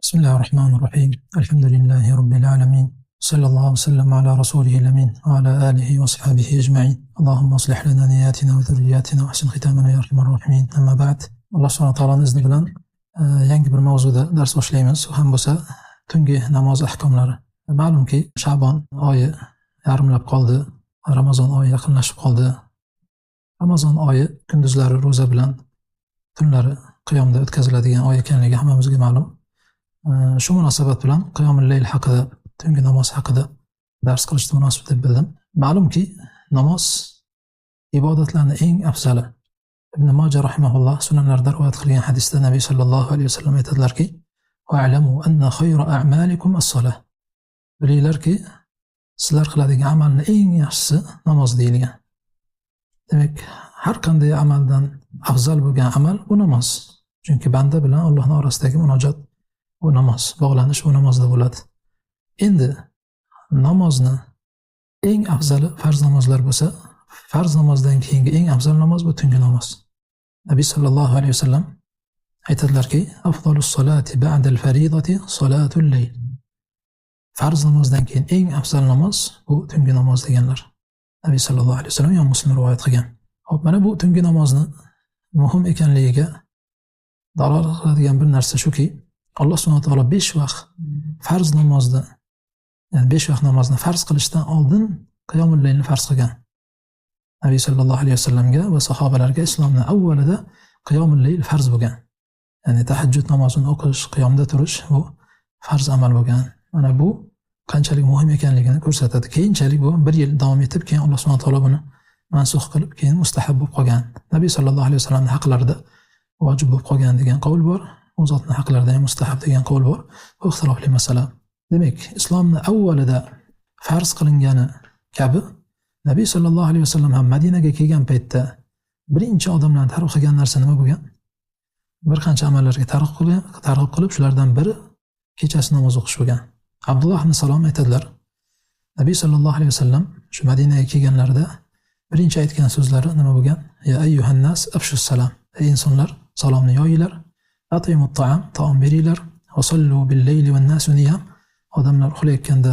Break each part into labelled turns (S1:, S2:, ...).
S1: بسم الله الرحمن الرحيم. الحمد لله رب العالمين، صلى الله وسلم على رسوله الأمين وعلى آله وصحبه أجمعين. اللهم اصلح لنا نياتنا وذرياتنا وأحسن ختامنا يا أرحم الراحمين. أما بعد، الله سبحانه وتعالى izni bilan yangi bir mavzuda dars boshlaymiz. U ham bo'lsa tungi namoz ahkomlari. Ma'lumki, Sha'bon oyi yarimlab qoldi, Ramazon oyi yaqinlashib qoldi. Ramazon oyi kunduzlari ro'za bilan, tunlari qiyomda o'tkaziladigan oy ekanligi hammamizga ma'lum. Shu munosabat bilan qiyomul layl haqida, tungi namoz haqida dars qilishni munosib deb bildim. Ma'lumki, namoz ibodatlarning eng afzali. Ibn Majah rahimahulloh sunanlarda rivoyat qilgan hadisda Nabiy sallallohu alayhi vasallam aytadilarki: "Wa'lamu anna khayra a'malikum as-salah." Bilinglarki, sizlar qiladigan amalning eng yaxshisi namoz deyilgan. Demak, har qanday amaldan afzal bo'lgan amal bu namoz. Chunki banda bilan Allohning orasidagi munojot bu namoz, bog'lanish bu namozda bo'ladi. Endi namozni eng afzali farz namozlar bo'lsa, farz namozdan keyingi eng afzal namoz bu tungi namoz. Nabiy sallallohu alayhi vasallam aytadilarki: "Afdalus solati ba'dal faridati salatul layl." Farz namozdan keyin eng afzal namoz bu tungi namoz deganlar. Nabiy sallallohu alayhi vasallam ham Muslim rivoyat qilgan. Xo'p, mana bu tungi namozni muhim ekanligiga dalolat qiladigan bir narsa shuki, Alloh subhanahu va taolo 5 vaqt farz namozni, ya'ni 5 vaqt namozni farz qilishdan oldin qiyomul laylni farz qilgan. Nabiy sallallohu alayhi vasallamga va sahobalarga islomning avvalida qiyomul layl farz bo'lgan. Ya'ni tahajjud namozini o'qish, qiyomda turish bu farz amal bo'lgan. Mana bu qanchalik muhim ekanligini ko'rsatadi. Keyinchalik bu 1 yil davom etib, keyin Alloh subhanahu va taolo buni mansux qilib, keyin mustahab bo'lib qolgan. Nabiy sallallohu alayhi vasallamning haqlarida vojib bo'lib qolgan degan qaul bor. U zotning haqlarida ham mustahab degan qaul bor. Bu ixtilofli masala. Demak, islomning avvalida farz qilingani kabi Nabiy sallallohu alayhi vasallam ham Madinaga kelgan paytda birinchi odamlarni targ'ib qilgan narsa nima bo'lgan? Bir qancha amallarga targ'ib qilib, shulardan biri kechasi namoz o'qish bo'lgan. Abdulloh ibn Salom aytadilar: Nabiy sallallohu alayhi vasallam shu Madinaga kelganlarida birinchi aytgan so'zlari nima bo'lgan? Ya ayyuhan nas afshus salam. Ey insonlar, salomni yoyinglar. Atimut ta'am, taom beringlar. Va sallu bil layli wan nasu niyam. Odamlar uxlayotganda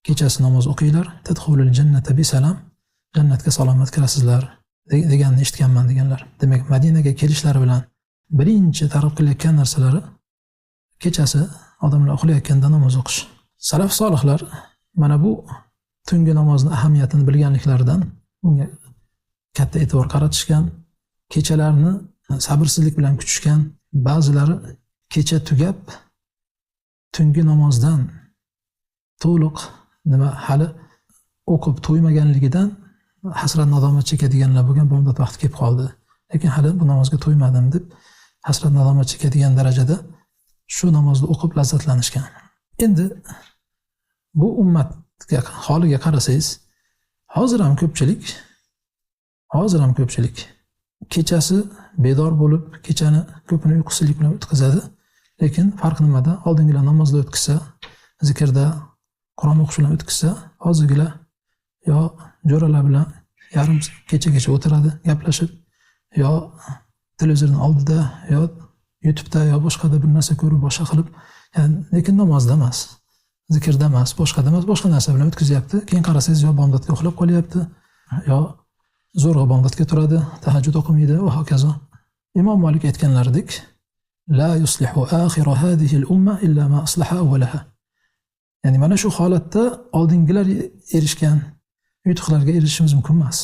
S1: kechasi namoz o'qinglar. Tadkhulul jannata bi salam. Jannatga salomat kirasizlar deganni eshitganman deganlar. Demak, Madinaga kelishlari bilan birinchi targ'ib qilayotgan narsalari kechasi odamlar uxlayotganda namoz o'qish. Salaf solihlar mana bu tungi namozning ahamiyatini bilganliklaridan bunga katta e'tibor qaratishgan, kechalarni sabrsizlik bilan kutishgan. Ba'zilari kecha tugab tungi namozdan to'liq hali o'qib to'ymaganligidan hasrat nadomat chekadiganlar bo'lgan. Bomdod vaqti kelib qoldi, lekin hali bu namozga to'ymadim deb hasrat nadomat chekadigan darajada shu namozni o'qib lazzatlanishgan. Endi bu ummatga holiga qarasangiz, hozir ham ko'pchilik kechasi bedor bo'lib, kechani ko'pini uyqusizlik bilan o'tkazadi. Lekin farq nimada? Oldingilar namozda o'tkazsa, zikrda, Qur'on o'qish bilan o'tkazsa, hozirgilar yo jo'ralar bilan yarim kecha o'tiradi, gaplashib, yo televizorning oldida, yo YouTube'da, yo boshqada bir narsa ko'rib, boshqa qilib, ya'ni lekin namozda emas, zikrda emas, boshqada emas, boshqa narsa bilan o'tkazyapti. Keyin qarasangiz, yo bomdodga uxlab qolyapti, yo zo'rg'a bomdodga turadi, tahajjud o'qimaydi va hokazo. Imom Malik aytganlaridek: "La yuslihu akhiru hadhihi al-umma illa ma aslaha awwalaha." Ya'ni mana shu holatda oldingilar erishgan yutuqlarga erishishimiz mumkin emas.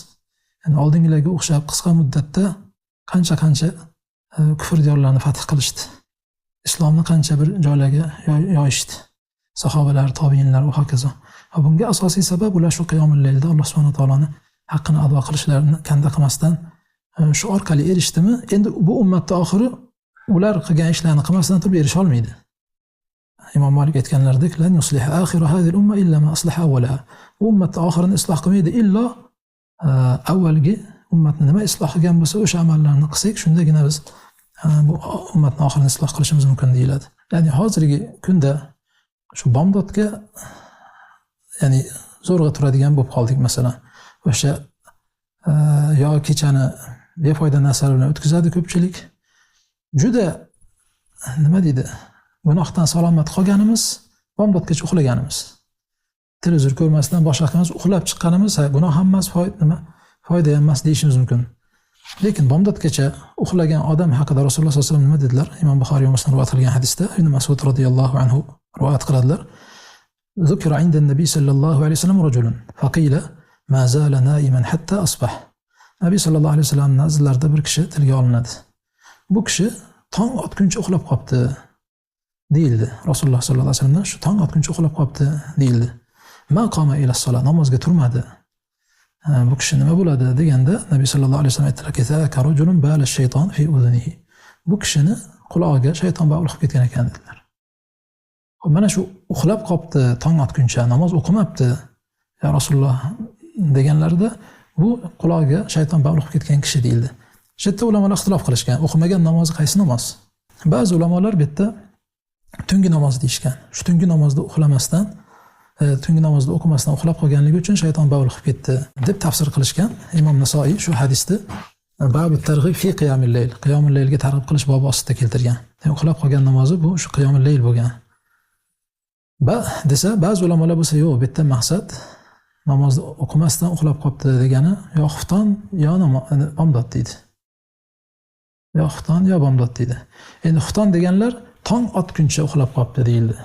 S1: Ya'ni oldingilarga o'xshab qisqa muddatda qancha kufr diyorlarini fath qilishdi. Islomni qancha bir joylarga yoyishdi. Sahobalar, tobiinlar va hokazo. Va bunga asosiy sabab ular shu qiyomul laylda Alloh subhanahu va taoloning haqqini ado qilishlarini kanda qilmasdan shu orqali erishdimi? Endi bu ummatning oxiri ular qilgan ishlarni qilmasdan turib erisha olmaydi. Imom Malik aytganlaridek: "Lan yusliha akhiru hadhihi al-umma illa ma aslaha awwalaha." Bu ummatning oxirini isloh qilmaydi illo avvalgi ummatni nima isloh qilgan bo'lsa o'sha amallarni qilsak, shundagina biz bu ummatning oxirini isloh qilishimiz mumkin deyiladi. Ya'ni hozirgi kunda shu bomdodga ya'ni zo'rg'a turadigan bo'lib qoldik. Masalan, o'sha yo kechani befoyda narsalar bilan o'tkazadi ko'pchilik. Juda nima deydi, gunohdan salomat qolganimiz, bomdodgacha uxlaganimiz. Televizor ko'rmasdan boshqa qilamiz, uxlab chiqqanimiz, gunoh ham emas, foyda ham emas deyishimiz mumkin. Lekin bomdodgacha uxlagan odam haqida Rasululloh sollallohu alayhi vasallam nima dedilar? Imom Buxoriy va Muslim rivoyat qilgan hadisda Ibn Mas'ud radhiyallohu anhu rivoyat qiladilar. Zikra inda Nabiy sallallohu alayhi vasallam rajulun faqila ma zala naiman hatta asbah. Nabiy sallallohu alayhi vasallam nazarlarida bir kishi tilga olinadi. Bu kishi tong otguncha uxlab qopti deyildi. Rasululloh sallallohu alayhi vasallam shu tong otguncha uxlab qopti deyildi. Ma qama ila solat, namozga turmadi. Bu kishi nima bo'ladi deganda Nabiy sallallohu alayhi vasallam aytdilar: "Rajulun bala shayton fi udhunihi." Bu kishini qulog'iga shayton bog'liq qilib ketgan ekan dedilar. Mana shu uxlab qopti, tong otguncha namoz o'qimabdi. Ya Rasululloh deganlarida bu qulog'iga shayton bog'liq qilib ketgan kishi deyildi. Shu yerda ulamolar ixtilof qilishgan. O'qimagan namozi qaysi namoz? Ba'zi ulamolar bu yerda tungi namoz deyishgan. Shu tungi namozda uxlamasdan, tungi namozda o'qimasdan uxlab qolganligi uchun shayton bog'liq qilib ketdi deb tafsir qilishgan. Imom Nasoiy shu hadisni Babut targ'ib fi qiyamul layl, qiyamul laylga targ'ib qilish bobi ostida keltirgan. Uxlab qolgan namozi bu shu qiyamul layl bo'lgan. Desa, ba'zi ulamolar bo'lsa, yo'q, bu yerda maqsad namozni o'qimasdan uxlab qolibdi degani yo xufton yo bomdod deydi. Yo xufton yo bomdod deydi. Endi xufton deganlar tong otguncha uxlab qolibdi deyildi.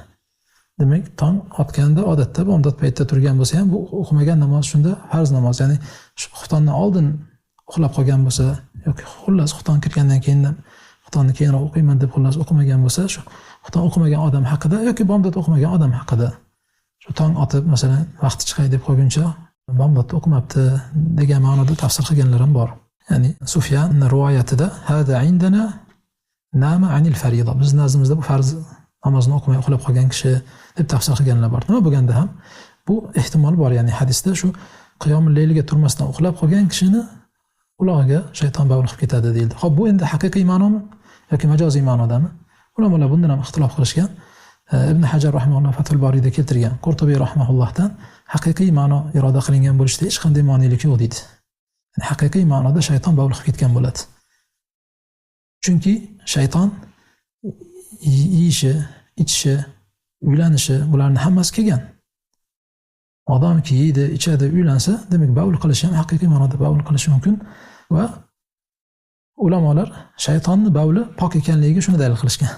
S1: Demak, tong otganda odatda bomdod paytida turgan bo'lsa ham bu o'qimagan namoz shunda farz namoz, ya'ni xuftondan oldin uxlab qolgan bo'lsa yoki xullas xufton kirgandan keyin xuftonni keyinroq o'qiyman deb xullas o'qimagan bo'lsa, shu xufton o'qimagan odam haqida yoki bomdod o'qimagan odam haqida shu tong otib masalan vaqti chiqay deb qolguncha bomdodni o'qimabdi degan ma'noda tafsir qilganlar ham bor. Ya'ni Sufyan rivoyatida hada indana nama anil farida, biz nazdimizda bu farz namozni o'qimay uxlab qolgan kishi deb tafsir qilganlar bor. Nima bo'lganda ham bu ehtimol bor, ya'ni hadisda shu qiyomul layliga turmasdan uxlab qolgan kishini qulog'iga shayton bog'liq qilib ketadi deyildi. Xo'p, bu endi haqiqiy ma'nomi yoki majoziy ma'nodami? Ulamolar bundan ham ixtilof qilishgan. Ibn Hajar rahimahulloh Fathul Boriyda keltirgan. Qurtubiy rahimahullohdan haqiqiy ma'no iroda qilingan bo'lishida hech qanday ma'nolik yo'q deydi. Yani haqiqiy ma'noda shayton bog'liq qilib ketgan bo'ladi. Chunki shayton yeyishi, ichishi, uylanishi bularni hammasi kelgan. Odamki yeydi, ichadi, uylansa, demak bavul qilishi ham haqiqiy ma'noda bavul qilishi mumkin va ulamolar shaytonni bavli pok ekanligiga shuni dalil qilishgan.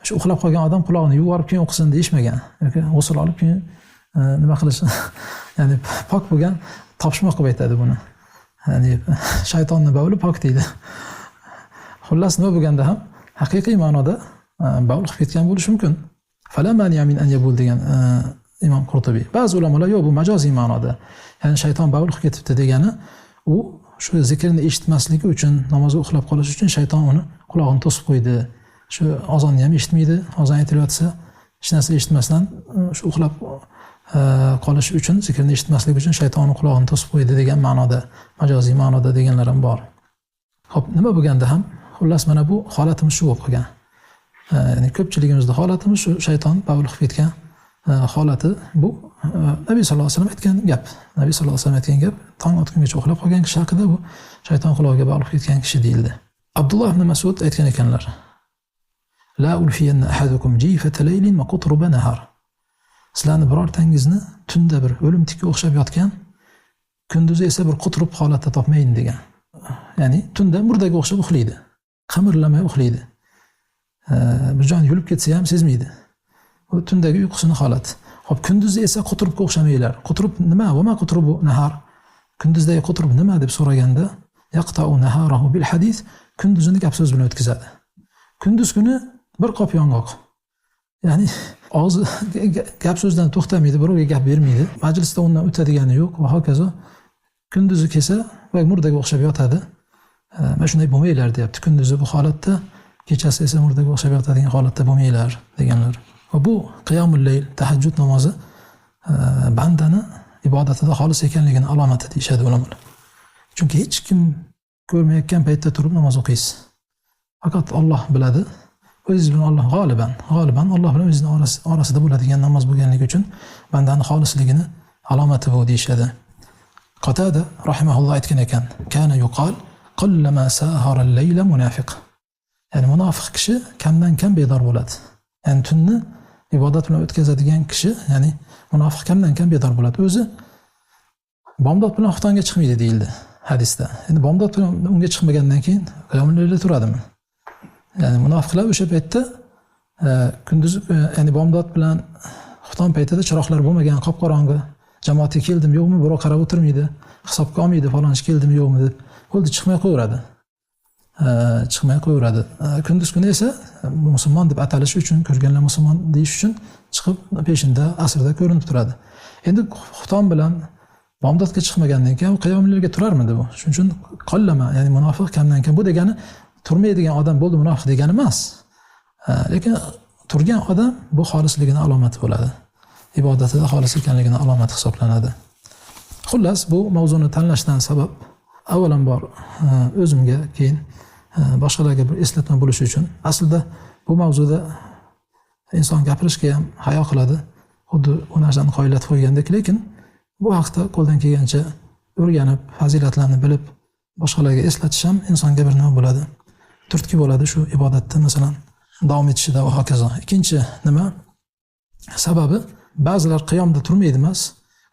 S1: Shu uxlab qolgan odam quloqni yuvarib keyin o'qisin deyishmagan yoki g'usl olib keyin nima qilish, ya'ni pok bo'lgan topishmoq qilib aytadi buni. Ya'ni shaytonni bavli pok deydi. Xullas nima bo'lganda ham haqiqiy ma'noda bavul qilib ketgan bo'lishi mumkin. Falaman yamin an yabul degan Imom Qurtubiy. Ba'zi ulamolar yo'q, bu majoziy ma'noda. Ya'ni shayton bavul qilib ketibdi degani u shu zikrni eshitmasligi uchun, namozga uxlab qolish uchun shayton uni quloqini to'sib qo'ydi. Shu azonni ham eshitmaydi, azon aytilayotsa hech narsa eshitmasdan shu uxlab qolish uchun, zikrni eshitmaslik uchun shayton uni quloqini to'sib qo'ydi degan ma'noda, majoziy ma'noda deganlar ham bor. Xo'p, nima bo'lganda ham xullas mana bu holatimiz shu bo'lib qolgan. Ya'ni ko'pchiligimizning holatimiz shu shayton bavul qilib ketgan holati. Bu Nabiy sallallohu alayhi vasallam aytgan gap. Nabiy sallallohu alayhi vasallam aytgan gap, tong otguncha uxlab qolgan kishi haqida bu shayton quloqiga bog'liq ketgan kishi deyildi. Abdulloh ibn Mas'ud aytgan ekanlar: La ulfiyanna ahadukum jifata laylin wa qutruba nahar. Sizlarni birortangizni tunda bir o'limtikka o'xshab yotgan, kunduzi esa bir quturib holatda topmayin degan. Ya'ni tunda murdaga o'xshab uxlaydi, qimirlamay uxlaydi. Bir jon yulib ketsa ham sezmaydi. Bu tundagi uyqusini holat. Xo'p, kunduzi esa quturibga o'xshamaylar. Quturib nima? Va ma qutrubu nahar. Kunduzdagi quturib nima deb so'raganda, yaqta'u naharahu bil hadis, kunduzini gap so'z bilan o'tkazadi. Kunduz kuni bir qop yong'oq. Ya'ni og'zi gap so'zdan to'xtamaydi, birovga gap bermaydi. Majlisda undan o'tadigani yo'q va hokazo. Kunduzi kelsa va murdaga o'xshab yotadi. Mana shunday bo'lmaylar deyapti. Kunduzi bu holatda, kechasi esa murdaga o'xshab yotadigan holatda bo'lmaylar deganlar. Va bu qiyomul layl, tahajjud namozi bandani ibodatida xolis ekanligini alomati deyshadi ulamolar. Chunki hech kim ko'rmayotgan paytda turib namoz o'qiysiz. Faqat Alloh biladi. O'zingiz bilan Alloh g'oliban Alloh bilan o'zingizning orasida bo'ladigan namoz bo'lganligi uchun bandani xolisligini alomati bu deyshadi. Qatada rahimahulloh aytgan ekan: "Kana yuqal qallama sahara al-layla munafiq." Ya'ni munofiq kishi kamdan kam bedor bo'ladi. Ya'ni tunni ibodat bilan o'tkazadigan kishi, ya'ni munofiq kamdan kam bedor bo'ladi. O'zi bomdod bilan xuftonga chiqmaydi deyildi hadisda. Endi bomdod bilan unga chiqmagandan keyin qiyomul laylda turadimi? Ya'ni munofiqlar o'sha paytda kunduz, ya'ni bomdod bilan xufton paytida chiroqlar bo'lmagan, qop-qorong'i, jamoatga keldim yo'qmi, birov qarab o'tirmaydi, hisobga olmaydi, falonchi keldimi yo'qmi deb. Bo'ldi, chiqmay qo'yaveradi. Kunduz kuni esa musulmon deb atalish uchun, ko'rganlar musulmon deyish uchun chiqib peshinda, asrda ko'rinib turadi. Endi xufton bilan bomdodga chiqmagandan keyin qiyomul laylga turarmidi bu? Shuning uchun qollama, ya'ni munofiq kamdan kam. Bu degani turmaydigan odam bo'ldi munofiq degani emas. Lekin turgan odam bu xolisligini alomati bo'ladi. Ibodatida xolis ekanligini alomati hisoblanadi. Xullas, bu mavzuni tanlashdan sabab avvalambor o'zimga, keyin boshqalarga bir eslatma bo'lishi uchun. Aslida bu mavzuda inson gapirishga ham hayo qiladi, xuddi u narsani qoyillatib qo'ygandek, lekin bu haqda qo'ldan kelgancha o'rganib, fazilatlarni bilib, boshqalarga eslatish ham insonga bir nima bo'ladi, turtki bo'ladi shu ibodatda masalan davom etishida va hokazo. Ikkinchi nima? Sababi ba'zilar qiyomda turmaydi emas,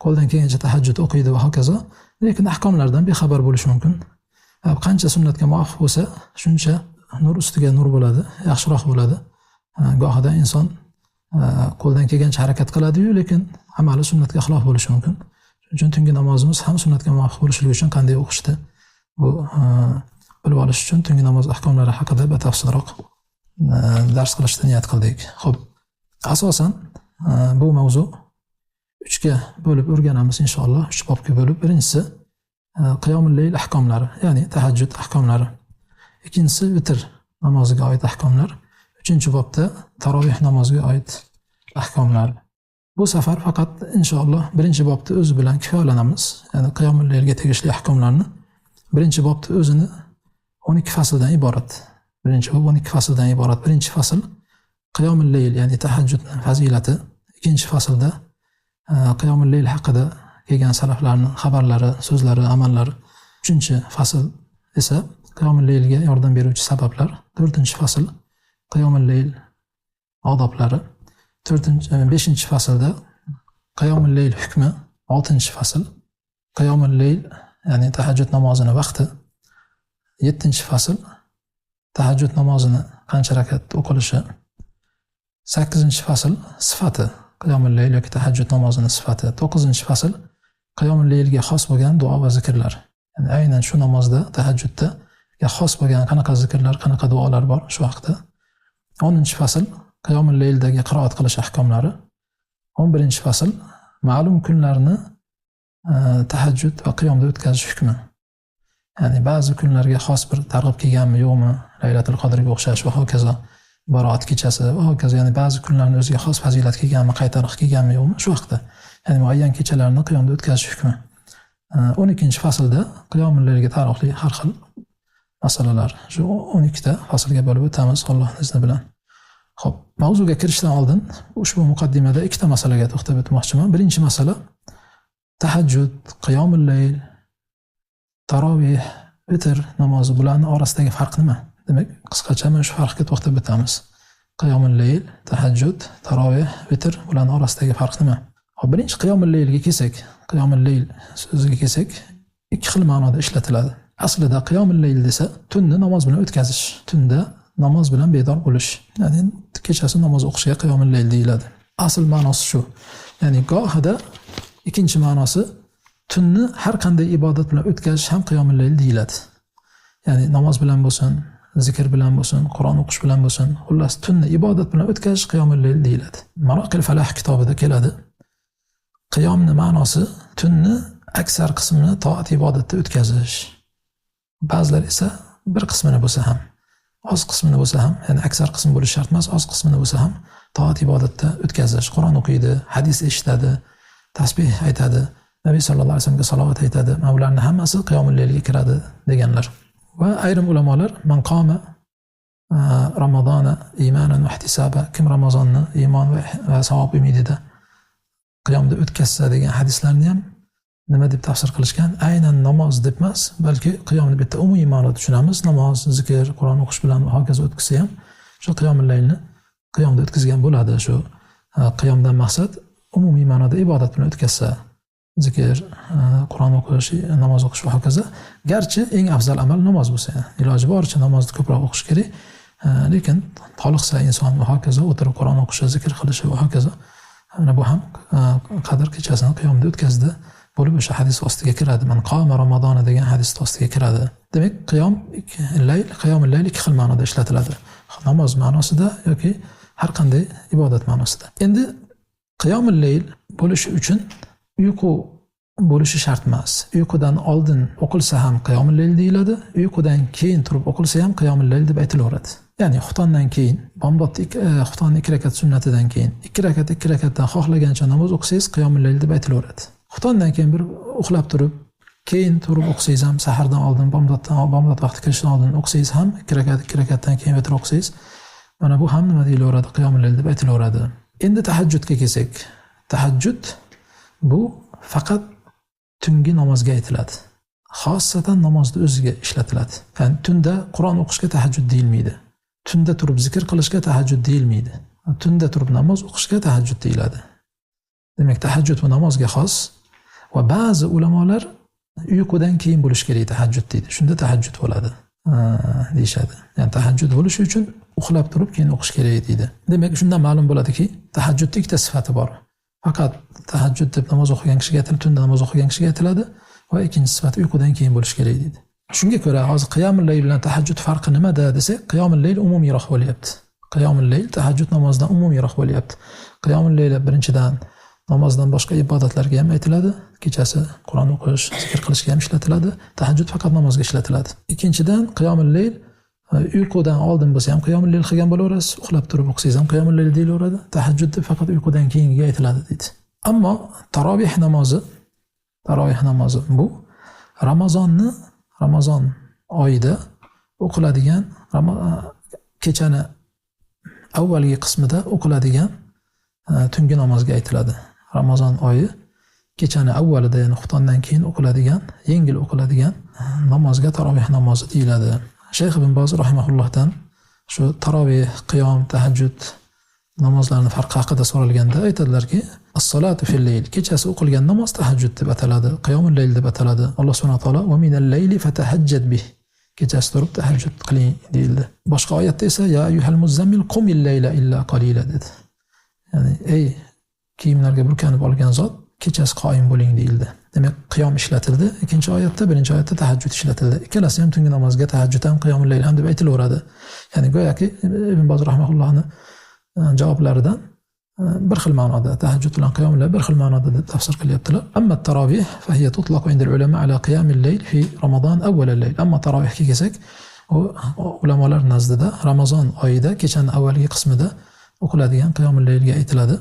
S1: qo'ldan kelgancha tahajjud o'qiydi va hokazo, lekin ahkomlardan bexabar bo'lishi mumkin. Qancha sunnatga muvofiq bo'lsa, shuncha nur ustiga nur bo'ladi, yaxshiroq bo'ladi. Gohida inson qo'ldan kelgancha harakat qiladi-yu, lekin amali sunnatga xilof bo'lishi mumkin. Shuning uchun tungi namozimiz ham sunnatga muvofiq bo'lishligi uchun qanday o'qishdi, bu bilib olish uchun tungi namoz ahkomlari haqida batafsilroq dars qilishni niyat qildik. Xo'p, asosan bu mavzu 3 ga bo'lib o'rganamiz inshaalloh. 3 bobga bo'lib. Birinchisi qiyomul layl ahkomlari, ya'ni tahajjud ahkomlari. Ikkinchisi vitr namoziga oid ahkomlar. 3-bobda tarovih namoziga oid ahkomlar. Bu safar faqat inshaalloh 1-bobda o'zi bilan kifoyalanamiz. Ya'ni qiyomul laylga tegishli ahkomlarni 1-bobda o'zini 12 fasldan iborat. 1-bob 12 fasldan iborat. 1-fasl qiyomul layl, ya'ni tahajjud fazilati. 2-faslda qiyomul layl haqida kelgan salaflarning xabarlari, so'zlari, amallari. 3-fasl esa qiyomul laylga yordam beruvchi sabablar. 4-fasl qiyomul layl odoblari. 5-faslda qiyomul layl hukmi. 6-fasl qiyomul layl, ya'ni tahajjud namozining vaqti. 7-fasl tahajjud namozini qancha rakat o'qilishi. 8-fasl sifati, qiyomul layl yoki tahajjud namozining sifati. 9-fasl qiyomul laylga xos bo'lgan duo va zikrlar. Ya'ni aynan shu namozda, tahajjudda xos bo'lgan qanaqa zikrlar, qanaqa duolar bor shu haqda. 10-fasl qiyomul layldagi qiroat qilish ahkomlari. 11-fasl ma'lum kunlarni tahajjud va qiyomda o'tkazish hukmi. Ya'ni ba'zi kunlarga xos bir targ'ib kelganmi, yo'qmi, Laylatul Qadrga o'xshash va hokazo, Baroat kechasi va hokazo, ya'ni ba'zi kunlarning o'ziga xos fazilat kelganmi, qaytariq kelganmi, yo'qmi, shu haqda. Ya'ni muayyan kechalarni qiyomda o'tkazish hukmi. 12-faslda qiyomul laylga taalluqli har xil masalalar. Shu 12 ta faslga bo'lib o'tamiz Alloh izni bilan. Xo'p, mavzuga kirishdan oldin ushbu muqaddimada 2 ta masalaga to'xtab o'tmoqchiman. Birinchi masala tahajjud, qiyomul layl, tarovih, vitr namozi bularning orasidagi farq nima? Demak, qisqacha mana shu farqga to'xtab o'tamiz. Qiyomul layl, tahajjud, tarovih, vitr bularning orasidagi farq nima? Xo'p, birinchi qiyomul laylga kelsak, qiyomul layl so'ziga kelsak, 2 xil ma'noda ishlatiladi. Aslida qiyomul layl desa, tunni namoz bilan o'tkazish, tunda namoz bilan bedor bo'lish. Ya'ni kechasi namoz o'qishga qiyomul layl deyiladi. Asl ma'nosi shu. Ya'ni gohida ikkinchi ma'nosi tunni har qanday ibodat bilan o'tkazish ham qiyomul layl deyiladi. Ya'ni namoz bilan bo'lsin, zikr bilan bo'lsin, Qur'on o'qish bilan bo'lsin, xullas tunni ibodat bilan o'tkazish qiyomul layl deyiladi. Maroqil Falah kitobida keladi. Qiyomning ma'nosi tunni aksar qismini toat ibodatda o'tkazish. Ba'zilar esa bir qismini bo'lsa ham, oz qismini bo'lsa ham, ya'ni aksar qism bo'lish shart emas, oz qismini bo'lsa ham toat ibodatda o'tkazish. Qur'on o'qiydi, hadis eshitadi, tasbih aytadi, Nabiy sallallohu alayhi vasallamga salovat aytadi. Mana bularning hammasi qiyomul laylga kiradi deganlar. Va ayrim ulamolar man qoma Ramazona imanan va ihtisaba, kim Ramazonni iymon va savob umidida qiyomda o'tkazsa degan hadislarni ham nima deb tafsir qilishgan? Aynan namoz deb emas, balki qiyomni bitta umumiy ma'noda tushunamiz. Namoz, zikr, Qur'on o'qish bilan va hokazo o'tkazsa ham shu qiyomul laylni qiyomda o'tkazgan bo'ladi. Shu qiyomdan maqsad umumiy ma'noda ibodat bilan o'tkazsa, zikr, Qur'on o'qish, namoz o'qish va hokazo. Garchi eng afzal amal namoz bo'lsa, iloji boricha namozni ko'proq o'qish kerak. Lekin toliqsa inson va hokazo o'tirib Qur'on o'qishi, zikr qilishi va hokazo. Mana bu ham qadr kechasini qiyomda o'tkazdi bo'lib o'sha hadis ostiga kiradi. Man qoma ramazona degan hadis ostiga kiradi. Demak, qiyomul layl ikki xil ma'noda ishlatiladi. Namoz ma'nosida yoki har qanday ibodat ma'nosida. Endi qiyomul layl bo'lishi uchun uyqu bo'lishi shart emas. Uyqudan oldin o'qilsa ham qiyomul layl deyiladi, uyqudan keyin turib o'qilsa ham qiyomul layl deb aytilaveradi. Ya'ni xuftondan keyin, bomdodda xuftonning 2 rakat sunnatidan keyin 2 rakatdan xohlagancha namoz o'qisangiz qiyomul layl deb aytilaveradi. Xuftondan keyin bir uxlab turib, keyin turib o'qisangiz ham sahardan oldin, bomdod vaqti kirishidan oldin o'qisangiz ham 2 rakatdan keyin vitr o'qisangiz, mana bu ham nima deyilaveradi? Qiyomul layl deb aytilaveradi. Endi tahajjudga kelsak, tahajjud bu faqat tungi namozga aytiladi. Xossatan namozda o'ziga ishlatiladi. Ya'ni tunda Qur'on o'qishga tahajjud deyilmaydi. Tunda turib zikr qilishga tahajjud deyilmaydi. Tunda turib namoz o'qishga tahajjud deyiladi. Demak, tahajjud bu namozga xos va ba'zi ulamolar uyqudan keyin bo'lish kerak tahajjud deydi. Shunda tahajjud bo'ladi deyshadi. Ya'ni tahajjud bo'lishi uchun uxlab turib keyin o'qish kerak deydi. Demak, shundan ma'lum bo'ladiki, tahajjudning ikkita sifati bor. Faqat tahajjud deb namoz o'qigan kishiga aytiladi, tunda namoz o'qigan kishiga aytiladi va ikkinchi sifat uyqudan keyin bo'lish kerak deydi. Shunga ko'ra hozir qiyomul layl bilan tahajjud farqi nimada desak, qiyomul layl umumiyroq bo'lyapti. Qiyomul layl tahajjud namozidan umumiyroq bo'lyapti. Qiyomul layl birinchidan namozdan boshqa ibodatlarga ham aytiladi. Kechasi Qur'on o'qish, zikr qilishga ham ishlatiladi. Tahajjud faqat namozga ishlatiladi. Ikkinchidan qiyomul layl uyqudan oldin bo'lsa ham qiyomul layl qilgan bo'laverasiz, uxlab turib o'qisangiz ham qiyomul layl deyilaveradi. Tahajjud deb faqat uyqudan keyingiga aytiladi deydi. Ammo tarovih namozi bu Ramazon oyida o'qiladigan, kechani avvalgi qismida o'qiladigan tungi namozga aytiladi. Ramazon oyi kechani avvalida, ya'ni xuftondan keyin o'qiladigan, yengil o'qiladigan namozga tarovih namozi deyiladi. Shayx ibn Boz rahimahullohdan shu tarovih, qiyom, tahajjud namozlarning farqi haqida so'ralganda aytadilarki, as-salatu fil layl, kechasi o'qilgan namoz tahajjud deb ataladi, qiyomul layl deb ataladi. Alloh subhanahu va taolo va minal layli fatahajjad bih, kechasi turib tahajjud qiling deyildi. Boshqa oyatda esa ya ayyuhal muzammil qumil layla illa qalila dedi. Ya'ni ey kiyimlarga burkanib olgan zot, kechasi qoyim bo'ling deyildi. Demak, qiyom ishlatildi. Ikkinchi oyatda, birinchi oyatda tahajjud ishlatildi. Ikkalasi ham tungi namozga tahajjud ham qiyomul layl ham deb aytilaveradi. Ya'ni go'yoki Ibn Boz rahimahullohning javoblaridan bir xil ma'noda tahajjud bilan qiyomul layl bir xil ma'noda deb tafsir qilyaptilar. Amma tarovih fa hiya tutlaqu inda ulama ala qiyamil layl fi Ramazon awwal al-layl. Amma tarovihga kelsak, u ulamolar nazdida Ramazon oyida kechaning avvalgi qismida o'qiladigan qiyomul laylga aytiladi.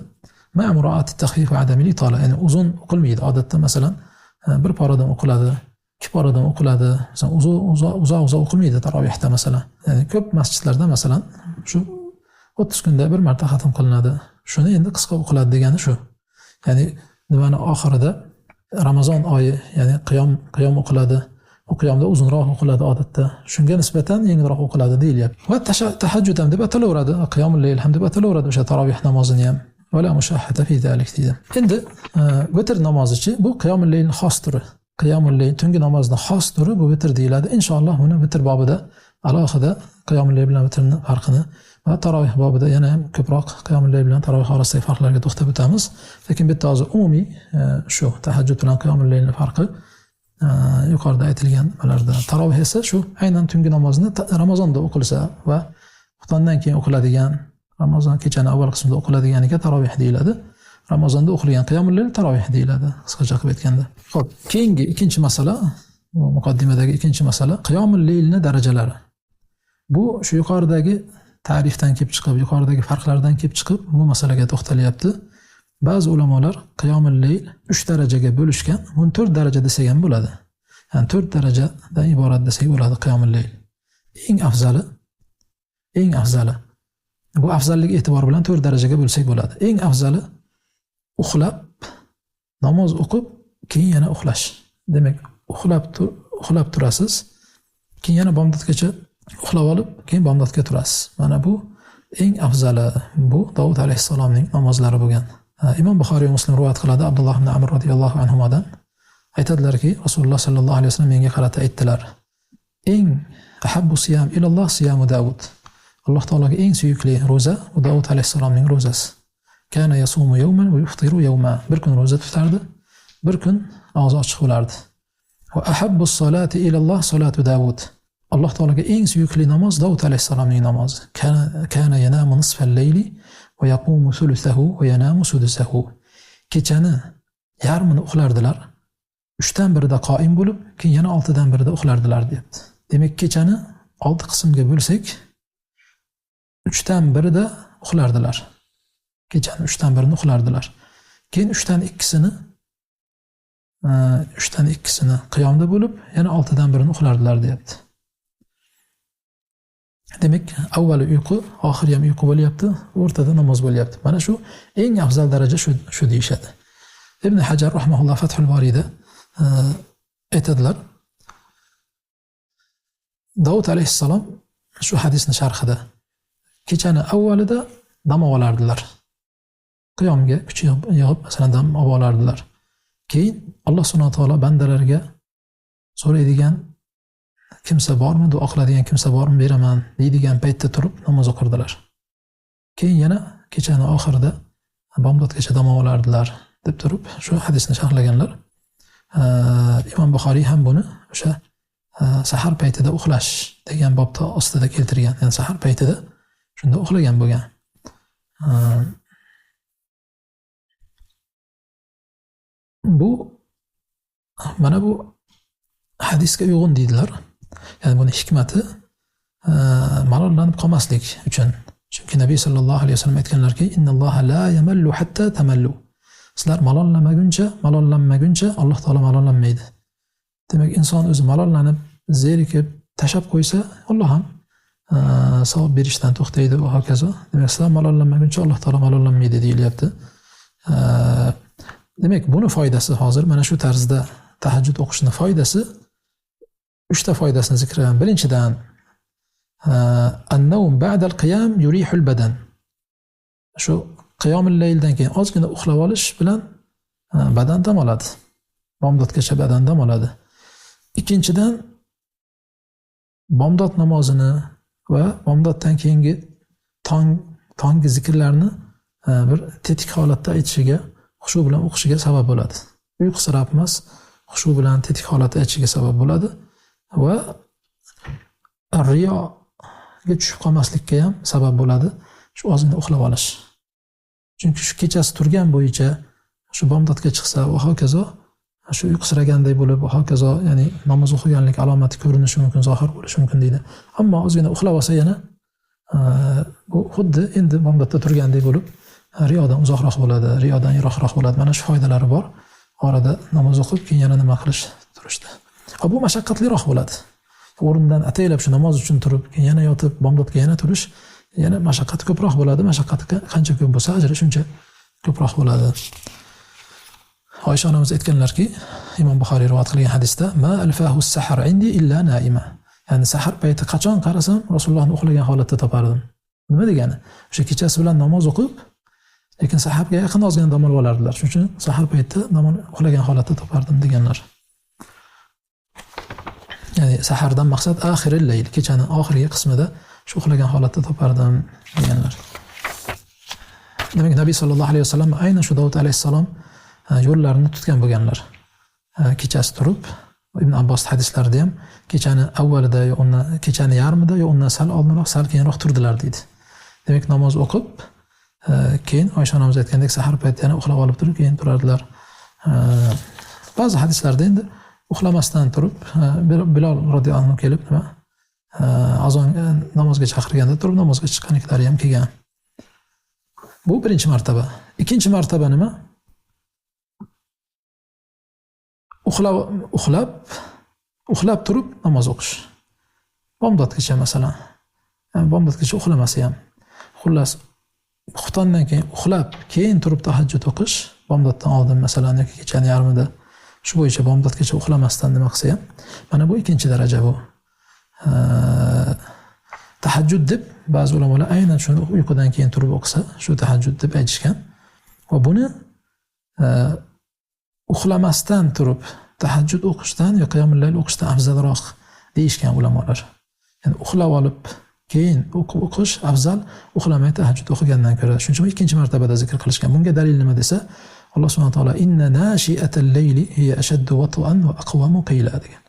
S1: Ma'mura'at at-takhfif va adam al-itala, ya'ni uzun o'qilmaydi. Odatda masalan bir paradan o'qiladi, 2 paradan o'qiladi. Masalan, uzoq o'qilmaydi tarovihda masalan. Ya'ni ko'p masjidlarda masalan shu 30 kunda bir marta xatm qilinadi. Shuni endi qisqa o'qiladi degani shu. Ya'ni nimani oxirida Ramazon oyi, ya'ni qiyom o'qiladi. U qiyomda uzunroq o'qiladi odatda. Shunga nisbatan yengilroq o'qiladi deyilyapti. Va tahajjud ham deb atalaveradi, qiyomul layl ham deb atalaveradi o'sha tarovih namozini ham. Wala mushahhata fi zalik deydi. Endi vitr namozichi bu qiyomul layl xos turi. Qiyomul layl tungi namozning xos turi bu vitr deyiladi. Inshaalloh buni vitr bobida alohida qiyomul layl bilan vitrning farqini va tarovih bobida yana ham ko'proq qiyomul layl bilan tarovih orasidagi farqlarga to'xtab o'tamiz. Lekin bitta hozir umumiy shu tahajjud bilan qiyomul layl farqi yuqorida aytilgan nimalarda. Tarovih esa shu aynan tungi namozni Ramazonda o'qilsa va xuftondan keyin o'qiladigan, Ramazon kechaning avval qismida o'qiladiganiga tarovih deyiladi. Ramazonda o'qilgan qiyomul layl tarovih deyiladi, qisqacha qilib aytganda. Xo'p, keyingi ikkinchi masala, muqaddimadagi ikkinchi masala qiyomul laylning darajalari. Bu shu yuqoridagi ta'rifdan kelib chiqib, yuqoridagi farqlardan kelib chiqib bu masalaga to'xtalyapti. Ba'zi ulamolar qiyomul layl 3 darajaga bo'lishgan, 14 daraja desak ham bo'ladi. Ya'ni 4 darajadan iborat desak bo'ladi qiyomul layl. Eng afzali bu afzallik e'tibor bilan 4 darajaga bo'lsak bo'ladi. Eng afzali uxlab, namoz o'qib, keyin yana uxlash. Demak, uxlab turasiz, keyin yana bomdodgacha uxlab olib, keyin bomdodga turasiz. Mana bu eng afzali bu Davud alayhissalomning namozlari bo'lgan. Imom Buxoriy va Muslim rivoyat qiladi Abdulloh ibn Amr radhiyallohu anhudan. Aytadilarki, Rasululloh sallallohu alayhi vasallam menga qarata aytdilar: "Eng ahabbu siyam ilalloh siyamu Davud." Alloh taologa eng suyukli roza Davud alayhissalomning rozasi. Kana yasumu yawman va yuftiru yawman. Bir kun roza tutardi, bir kun og'zi ochiq bo'lardi. Va ahabbu solati ilalloh solatu Davud. Alloh taologa eng suyukli namoz Davud alayhissalomning namozi. Kana yanamu nisfal layli va yaqumu thuluthahu va yanamu sudusahu. Kechani yarmini uxlardilar. 3dan birida qoim bo'lib, keyin yana 6dan birida uxlardilar deyapti. Demak, kechani 6 qismga bo'lsak, 3dan birida uxlardilar. Kechani 3dan birini uxlardilar. Keyin 3dan ikkisini qiyomda bo'lib, yana 6dan birini uxlardilar deyapti. Demak, avvali uyqu, oxiri ham uyqu bo'lyapti, o'rtada namoz bo'lyapti. Mana shu eng afzal daraja shu deyishadi. Ibn Hajar rahimahulloh Fathul Boriyda aytadilar. Davud alayhissalom shu hadisning sharhida kechani avvalida dam olardilar. Qiyomga kuchi yig'ib, masalan, dam olardilar. Keyin Alloh subhanahu va taolo bandalariga so'raydigan kimsa bormi, duo qiladigan kimsa bormi, beraman deydigan paytda turib namoz o'qirdilar. Keyin yana kechani oxirida bomdodgacha dam olardilar deb turib shu hadisni sharhlaganlar. Imom Buxoriy ham buni o'sha sahar paytida uxlash degan bobda ostida keltirgan. Ya'ni sahar paytida shunda uxlagan bo'lgan. Mana bu hadisga uyg'un deydilar. Ya'ni buni hikmati malollanib qolmaslik uchun. Chunki Nabiy sallallohu alayhi vasallam aytganlarki, "Innalloha la yamallu hatta tamallu." Sizlar malollanmaguncha Alloh taolo malollanmaydi. Demak, inson o'zi malollanib, zerikib, tashab qo'ysa, Alloh ham savob berishdan to'xtaydi va hokazo. Demak, sizlar malollanmaguncha Alloh taolo malollanmaydi deyilyapti. Demak, buni foydasi hozir mana shu tarzda tahajjud o'qishning foydasi 3 ta foydasini zikr qilaman. Birinchidan, an-nawm ba'da al-qiyam yurihu al-badan. Shu qiyomul layldan keyin ozgina uxlab olish bilan badan dam oladi. Bomdodgacha badan dam oladi. Ikkinchidan, bomdod namozini va bomdoddan keyingi tonggi zikrlarni bir tetik holatda aytishiga, xushu bilan o'qishiga sabab bo'ladi. Uyqusirab emas, xushu bilan tetik holatda aytishiga sabab bo'ladi va riyoga tushib qolmaslikka ham sabab bo'ladi. Shu ozgina uxlab olish. Chunki shu kechasi turgan bo'yicha shu bomdodga chiqsa va hokazo shu uyqusiraganday bo'lib va hokazo, ya'ni namoz o'qiganlik alomati ko'rinishi mumkin, zohir bo'lishi mumkin deydi. Ammo ozgina uxlab olsa yana bu xuddi endi bomdodda turgandek bo'lib, riyodan uzoqroq bo'ladi, riyodan yiroqroq bo'ladi. Mana shu foydalari bor. Orada namoz o'qib, keyin yana nima qilish turishdi. Bu mashaqqatliroq bo'ladi. O'rindan ataylab shu namoz uchun turib, keyin yana yotib, bomdodga yana turish, yana mashaqqat ko'proq bo'ladi. Mashaqqati qancha ko'p bo'lsa, ajri shuncha ko'proq bo'ladi. Oysha onamiz aytganlarki, Imom Buxoriy rivoyat qilgan hadisda, "Ma alfahu as-sahar indi illa naima." Ya'ni sahar payti qachon qarasam, Rasulullohni uxlagan holatda topardim. Nima degani? O'sha kechasi bilan namoz o'qib, lekin saharga yaqin ozgina dam olib olardilar. Shuning uchun sahar paytida uxlagan holatda topardim deganlar. Ya'ni sahardan maqsad oxiril layl, kechaning oxirgi qismida shu uxlagan holatda topardim deganlar. Demak, Nabiy sallallohu alayhi vasallam aynan shu Davud alayhissalom yo'llarini tutgan bo'lganlar. Kechasi turib, Ibn Abbos hadislarida ham kechani avvalida yo undan kechani yarmida yo undan sal oldinroq, sal keyinroq turdilar deydi. Demak, namoz o'qib, keyin Oysha onamiz aytgandek sahar paytida yana uxlab olib turib, keyin turardilar. Ba'zi hadislarda endi uxlamasdan turib, Bilol radhiyallohu anhu kelib azon namozga chaqirganda turib namozga chiqqanliklari ham kelgan. Bu birinchi martaba. Ikkinchi martaba nima? Uxlab turib namoz o'qish. Bomdodgacha masalan. Bomdodgacha uxlamasa ham. Xullas, xuftondan keyin uxlab, keyin turib tahajjud o'qish, bomdoddan oldin masalan yoki kechaning yarmida shu bo'yicha bomdodgacha uxlamasdan nima qilsa ham, mana bu ikkinchi daraja bu. tahajjud deb ba'zi ulamolar aynan shuni uyqudan keyin turib o'qisa, shu tahajjud deb aytishgan. Va buni uxlamasdan turib tahajjud o'qishdan yo qiyomul layl o'qishdan afzalroq deyishgan ulamolar. Ya'ni uxlab olib keyin o'qish afzal, uxlamay tahajjud o'qigandan ko'ra. Shuning uchun ikkinchi martabada zikr qilishgan. Bunga dalil nima desa, Alloh subhanahu va taolo inna nashi'atal layli hiya ashaddu wat'an va aqwamu qiyla degan.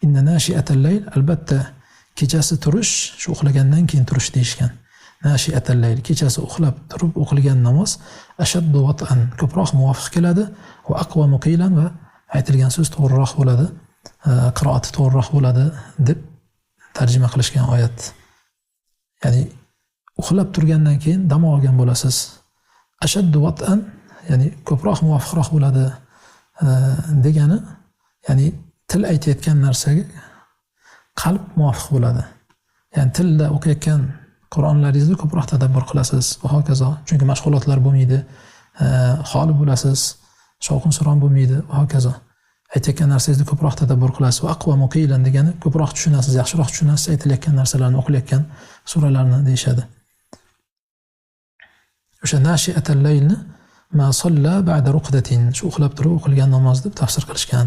S1: Inna nashi'atal layl albatta kechasi turish, shu uxlagandan keyin turish deyishgan. Nashi'atal layl kechasi uxlab turib o'qilgan namoz ashaddu wat'an ko'proq muvofiq keladi va aqwamu qiylan va aytilgan so'z to'g'riroq bo'ladi, qiroati to'g'riroq bo'ladi deb tarjima qilishgan oyat. Ya'ni uxlab turgandan keyin dam olgan bo'lasiz. Ashaddu wat'an ya'ni ko'proq muvofiqroq bo'ladi degani, ya'ni til aytayotgan narsaga qalb muvofiq bo'ladi. Ya'ni tilda o'qiyotgan Qur'onlaringizni ko'proq tadabbur qilasiz va hokazo. Chunki mashg'ulotlar bo'lmaydi, xoli bo'lasiz, shovqin-suron bo'lmaydi va hokazo. Aytayotgan narsangizni ko'proq tadabbur qilasiz va aqvamu qiylan degani ko'proq tushunasiz, yaxshiroq tushunasiz aytilayotgan narsalarni, o'qilayotgan suralarni deyshadi. O'sha nashi'atal laylni ma salla ba'da ruqdatin, shu uxlab turib o'qilgan namoz deb tafsir qilishgan.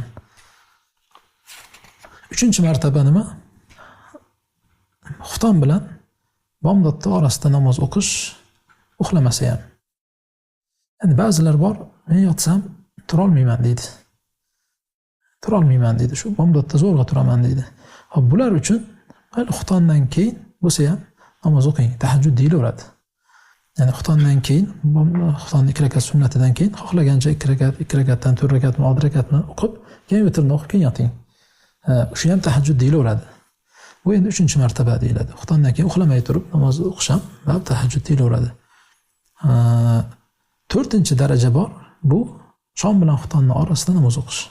S1: Uchinchi martaba nima? Xufton bilan bomdodda orasida namoz o'qish uxlamasa ham. Endi ba'zilar bor, men yotsam tura olmayman deydi. Tura olmayman deydi. Shu bomdodda zo'rg'a turaman deydi. Xo'p, bular uchun xuftondan keyin bo'lsa ham namoz o'qing, tahajjud deyilaveradi. Ya'ni xuftondan keyin, xuftonning 2 rakat sunnatidan keyin xohlagancha 2 rakatdan 4 rakatmi, 6 rakatmi o'qib, keyin vitrni o'qib keyin yoting. Shu ham tahajjud deyilaveradi. Bu endi 3-martaba deyiladi. Xuftondan keyin uxlamay turib namoz o'qish ham tahajjud deyilaveradi. 4-daraja bor. Bu shom bilan xuftonning orasida namoz o'qish.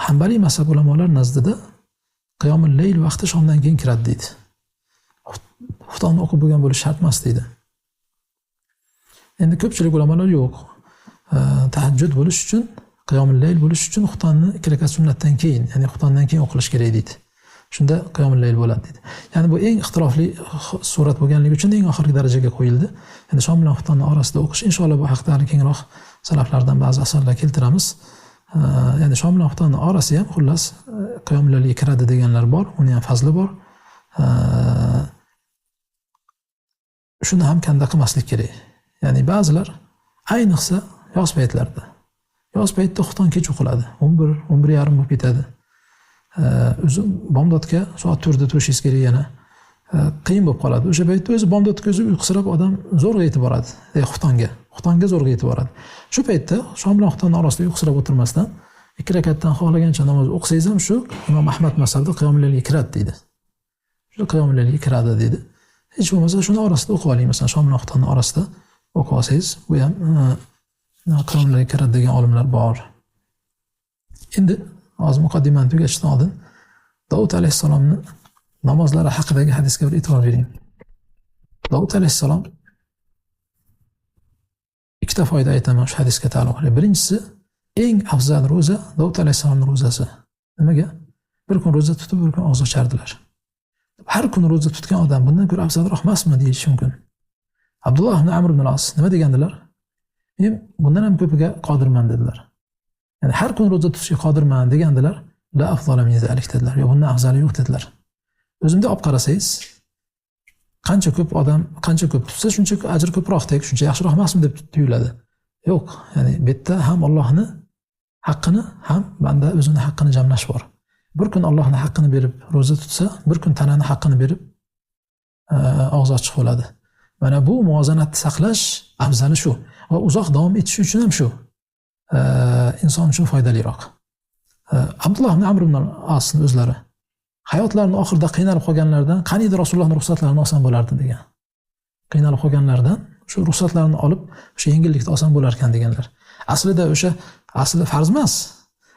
S1: Hanbaliy mazhab ulamolar nazdida qiyomul layl vaqti shomdan keyin kiradi deydi. Xuftonni o'qib bo'lgan bo'lish shart emas deydi. Endi ko'pchilik ulamolar yo'q. Tahajjud bo'lish uchun, qiyomul layl bo'lish uchun xuftonni 2 rakat sunnatdan keyin, ya'ni xuftondan keyin o'qilish kerak deydi. Shunda qiyomul layl bo'ladi deydi. Ya'ni bu eng ixtirofli surat bo'lganligi uchun eng oxirgi darajaga qo'yildi. Endi shom bilan xuftonning orasida o'qish, inshaalloh bu haqda kengroq salaflardan ba'zi asarlar keltiramiz. Ya'ni shom bilan xuftonning orasi ham xullas qiyomul laylga kiradi deganlar bor, uni ham fazli bor. Shuni ham kanda qilmaslik kerak. Ya'ni ba'zilar ayniqsa yoz paytlarida. Yoz paytida xufton kech o'qiladi. 11:30 bo'lib ketadi. O'zi bomdodga soat 4da turishingiz kerak yana. Qiyin bo'lib qoladi. O'sha paytda o'zi bomdodga o'zi uyqusirab odam zo'rg'a yetib boradi. Xuftonga zo'rg'a yetib boradi. Shu paytda shom bilan xuftonning orasida uyqusirab o'tirmasdan 2 rakatdan xohlagancha namoz o'qisangiz ham shu Imom Ahmad mazhabida qiyomul laylga kiradi deydi. Shu qiyomul laylga kiradi deydi. Hech bo'lmasa shuni orasida o'qib oling, masalan, shom bilan xuftonning orasida o'qib olsangiz, bu ham qiyomul laylga kiradi degan olimlar bor. Endi hozir muqaddimani tugatishdan oldin Davud alayhissalomning namozlari haqidagi hadisga bir e'tibor bering. Davud alayhissalom ikkita foyda aytaman shu hadisga taalluqli. Birinchisi, eng afzal ro'za Davud alayhissalomning ro'zasi. Nimaga? Bir kun ro'za tutib, bir kun og'iz ochardilar. Har kun ro'za tutgan odam bundan ko'ra afzalroq emasmi deyish mumkin. Abdulloh ibn Amr ibn al-As nima degandilar? Men bundan ham ko'piga qodirman dedilar. Ya'ni har kun ro'za tutishga qodirman degandilar. La afzala min zalik dedilar. Yo, bundan afzali yo'q dedilar. O'zimda olib qarasangiz, qancha ko'p odam, qancha ko'p tutsa, shuncha ajr ko'proqdek, shuncha yaxshiroq emasmi deb tuyuladi. Yo'q, ya'ni bu yerda ham Allohning haqqini, ham banda o'zining haqqini jamlash bor. Bir kun Allohning haqqini berib ro'za tutsa, bir kun tananing haqqini berib og'iz ochiq bo'ladi. Mana bu muvozanatni saqlash afzali shu. Va uzoq davom etishi uchun ham shu. Inson uchun foydaliroq. Abdulloh ibn Amr ibn al-Asning o'zlari hayotlarining oxirida qiynalib qolganlardan qaniydi Rasulullohning ruxsatlarini olsam bo'lardi degan. Qiynalib qolganlardan shu ruxsatlarni olib, o'sha yengillikda olsam bo'lar ekan deganlar. Aslida farz emas.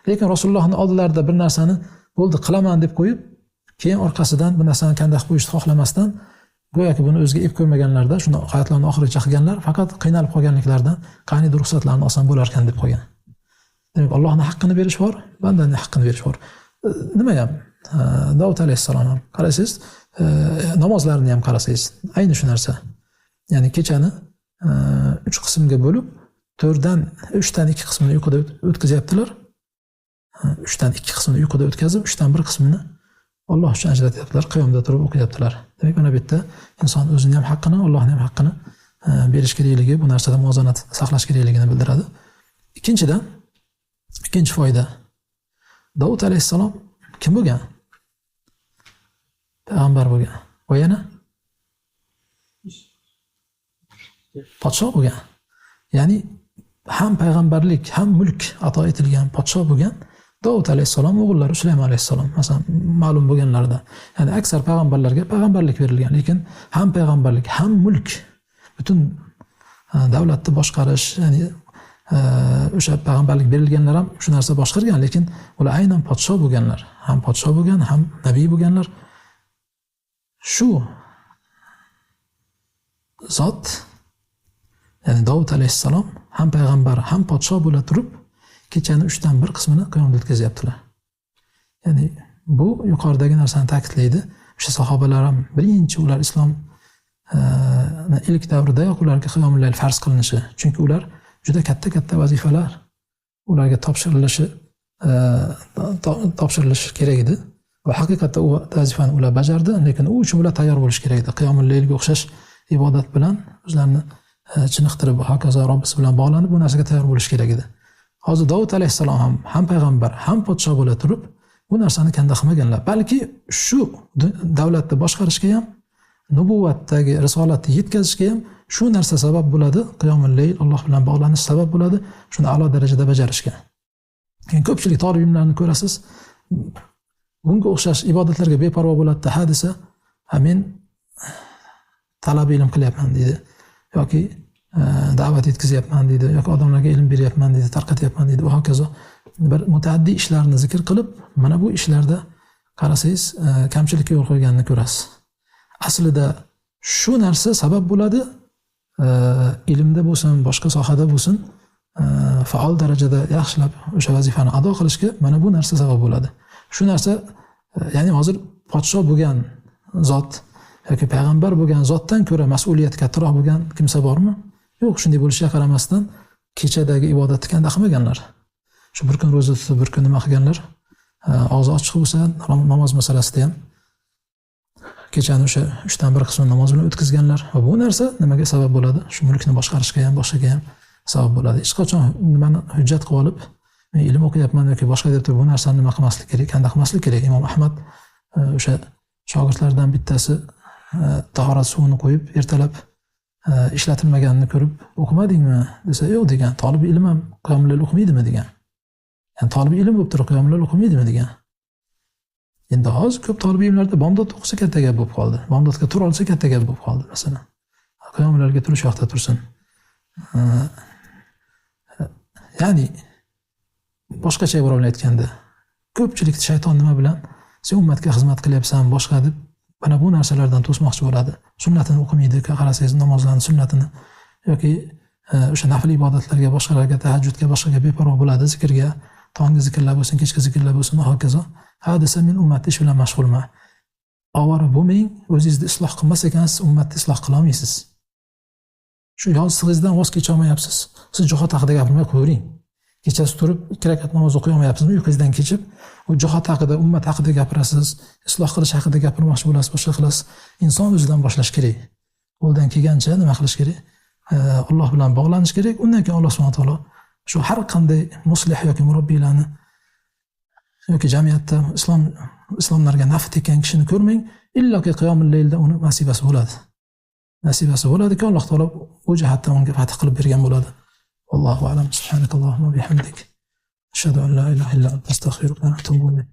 S1: Lekin Rasulullohning oldilarida bir narsani bo'ldi qilaman deb qo'yib, keyin orqasidan bu narsani qanday qilib qo'yishni xohlamasdan go'yoki buni o'ziga ib ko'rmaganlarda, shuni hayotlarining oxirigacha qilganlar, faqat qiynalib qolganliklaridan qaniydi ruxsatlarni olsam bo'lar ekan deb qo'ygan. Demak, Allohning haqqini berish bor, bandaning haqqini berish bor. Nima ham Davud alayhissalom ham qarasangiz, namozlarini ham qarasangiz, ayni shu narsa. Ya'ni kechani 3 qismga bo'lib, 3dan 2 qismini uyquda o'tkazyaptilar. 3dan 2 qismini uyquda o'tkazib, 3dan 1 qismini Alloh uchun ajratyaptilar, qiyomda turib o'qiyaptilar. Demak, mana bu yerda inson o'zining ham haqqini, Allohning ham haqqini berish kerakligi, bu narsada muvozanat saqlash kerakligini bildiradi. Ikkinchidan, ikkinchi foyda. Davud alayhissalom kim bo'lgan? Payg'ambar bo'lgan. Va yana podshoh bo'lgan. Ya'ni ham payg'ambarlik, ham mulk ato etilgan podshoh bo'lgan Davud alayhissalom o'g'illari Sulaymon alayhissalom, masalan, ma'lum bo'lganlardan. Ya'ni aksar payg'ambarlarga payg'ambarlik berilgan, lekin ham payg'ambarlik, ham mulk, butun davlatni boshqarish, ya'ni o'sha payg'ambarlik berilganlar ham shu narsa boshqargan, lekin ular aynan podshoh bo'lganlar, ham podshoh bo'lgan, ham nabiy bo'lganlar. Shu zot, ya'ni Davud alayhissalom ham payg'ambar, ham podshoh bo'la turib, kechani 3dan 1 qismini qiyomda o'tkazyaptilar. Ya'ni bu yuqoridagi narsani ta'kidlaydi. O'sha sahobalar ham birinchi ular islom ilk davridayoq ularga qiyomul layl farz qilinishi, chunki ular juda katta vazifalar ularga topshirilishi kerak edi va haqiqatda u vazifani ular bajardi, lekin u uchun ular tayyor bo'lish kerak edi. Qiyomul laylga o'xshash ibodat bilan o'zlarini chiniqtirib, hokazo Robbisi bilan bog'lanib bu narsaga tayyor bo'lish kerak edi. Hozir Davud alayhissalom ham payg'ambar, ham podshoh bo'la turib bu narsani kanda qilmaganlar. Balki shu davlatni boshqarishga ham, nubuvvatdagi risolatni yetkazishga ham shu narsa sabab bo'ladi. Qiyomul layl Alloh bilan bog'lanish sabab bo'ladi. Shuni a'lo darajada bajarishga. Keyin ko'pchilik talib ilmlarni ko'rasiz, bunga o'xshash ibodatlarga beparvo bo'ladi. Hadisa, men talab ilm qilyapman deydi, yoki da'vat etkazyapman deydi, yoki odamlarga ilm beryapman deydi, tarqatyapman deydi va hokazo. Bir mutaaddi ishlarni zikr qilib, mana bu ishlarda qarasangiz kamchilikka yo'l qo'yganini ko'rasiz. Aslida shu narsa sabab bo'ladi, ilmda bo'lsin, boshqa sohada bo'lsin, faol darajada yaxshilab o'sha vazifani ado qilishga mana bu narsa sabab bo'ladi. Shu narsa, ya'ni hozir podshoh bo'lgan zot yoki payg'ambar bo'lgan zotdan ko'ra mas'uliyat kattaroq bo'lgan kimsa bormi? Yo'q, shunday bo'lishiga qaramasdan kechadagi ibodatni kanda qilmaganlar. Shu bir kun ro'za tutib, bir kun nima qilganlar? Og'zi ochiq bo'lsa, namoz masalasida ham kechani o'sha 3dan 1 qismini namoz bilan o'tkazganlar va bu narsa nimaga sabab bo'ladi? Shu mulkni boshqarishga ham, boshqaga ham sabab bo'ladi. Hech qachon nimani hujjat qilib olib, men ilm o'qiyapman yoki boshqa deb turib bu narsani nima qilmaslik kerak, kanda qilmaslik kerak. Imom Ahmad o'sha shogirdlardan bittasi tahorat suvini qo'yib, ertalab ishlatilmaganini ko'rib, o'qimadingmi desa, yo'q degan. Talib ilm ham qiyomul layl o'qimaydimi degan. Ya'ni talib ilm bo'lib turib qiyomul layl o'qimaydimi degan. Endi hozir ko'p talib ilmlarda bomdod o'qisa katta gap bo'lib qoldi. Bomdodga tura olsa katta gap bo'lib qoldi, masalan. Qiyomul laylga turish vaqtida tursin. Ya'ni boshqacha bilan aytganda, ko'pchilik shayton nima bilan sen ummatga xizmat qilyapsan, boshqa deb mana bu narsalardan to'smoqchi bo'ladi. Sunnatini o'qimaydi, qarasangiz namozlarni sunnatini yoki o'sha nafl ibodatlarga, boshqalarga, tahajjudga, boshqaga beparvo bo'ladi, zikrga, tonggi zikrlar bo'lsin, kechki zikrlar bo'lsin va hokazo. Ha desa, men ummatni ish bilan mashg'ulman. Ovora bo'lmang, o'zingizni isloh qilmas ekansiz, ummatni isloh qila olmaysiz. Shu yolg'izligingizdan voz kecha olmayapsiz. Siz jihod haqida gapirmay qo'ying. Kechasi turib 2 rakat namoz o'qiy olmayapsizmi? Uyqungizdan kechib, u jihod haqida, ummat haqida gapirasiz, isloh qilish haqida gapirmoqchi bo'lasiz, boshqa qilasiz. Inson o'zidan boshlash kerak. Qo'ldan kelgancha nima qilish kerak? Alloh bilan bog'lanish kerak. Undan keyin Alloh subhanahu va taolo shu har qanday muslih yoki murabbiylarni yoki jamiyatda islomlarga naf tekkan kishini ko'rmang, illoki qiyomul laylda uni nasibasi bo'ladi. Nasibasi bo'ladiki, Alloh taolo bu jihatdan unga fath qilib bergan bo'ladi. Allohu a'lam. Subhanakallohumma bihamdik. Ashhadu an la ilaha illa anta astaghfiruka va atubu ilayk.